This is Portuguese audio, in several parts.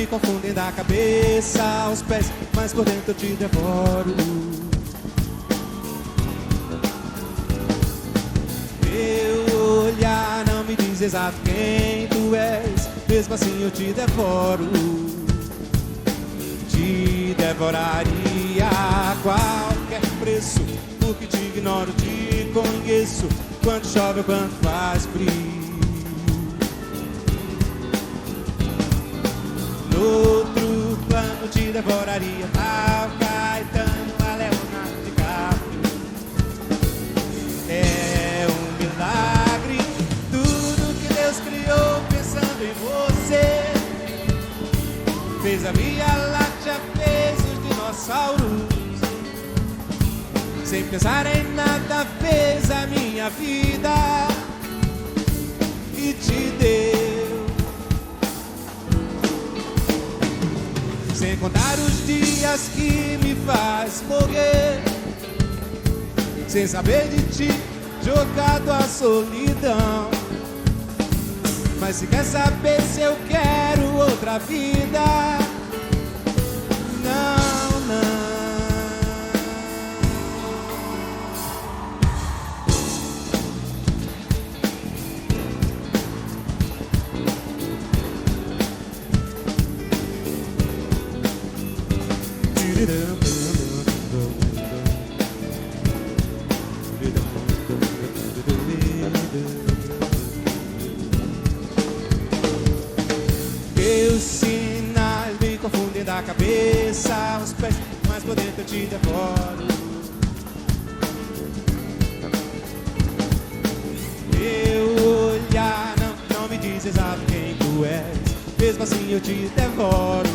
confundem da cabeça aos pés, mas por dentro eu te devoro. Meu olhar não me diz exato quem tu és, mesmo assim eu te devoro. Te devoraria a qualquer preço, porque te ignoro, te conheço, quando chove ou quando faz frio. No outro plano te devoraria tal Caetano, a Leonardo DiCaprio. É um milagre tudo que Deus criou pensando em você. Fez a Via Láctea, fez os dinossauros, sem pensar em nada fez a minha vida e te deu. Sem contar os dias que me faz morrer, sem saber de ti, jogado à solidão. Mas se quer saber se eu quero outra vida, não, não. Meus sinais me confundem da cabeça aos pés, mas por dentro eu te devoro. Meu olhar não me diz exato quem tu és, mesmo assim eu te devoro.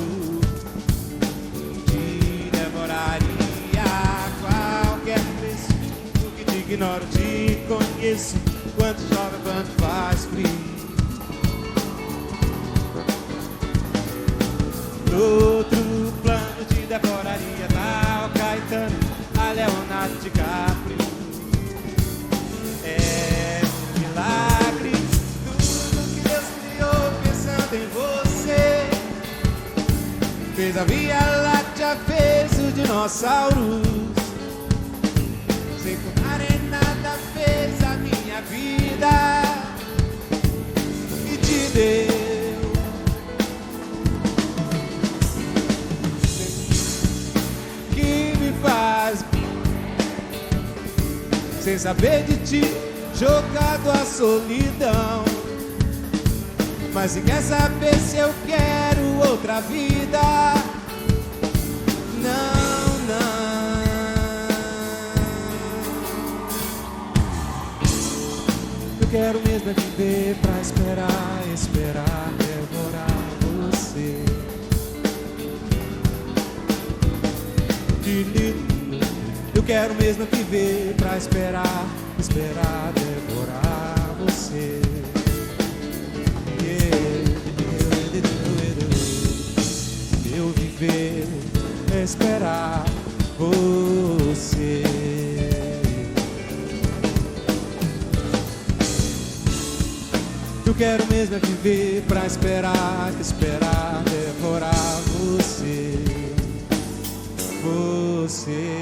Te devoraria a qualquer preço, porque te ignoro, te conheço, quando chove, quando faz frio. No outro plano te devoraria tal Caetano, a Leonardo DiCaprio. É um milagre tudo que Deus criou pensando em você. Fez a Via Láctea, fez os dinossauros, sem contar em nada fez a minha vida e te deu. Sem saber de ti, jogado à solidão. Mas se quer saber se eu quero outra vida, não, não. Eu quero mesmo é viver pra esperar, esperar, devorar você. Eu quero mesmo viver pra esperar, esperar, devorar você. Eu viver, esperar você. Eu quero mesmo viver pra esperar, esperar, devorar você. Você.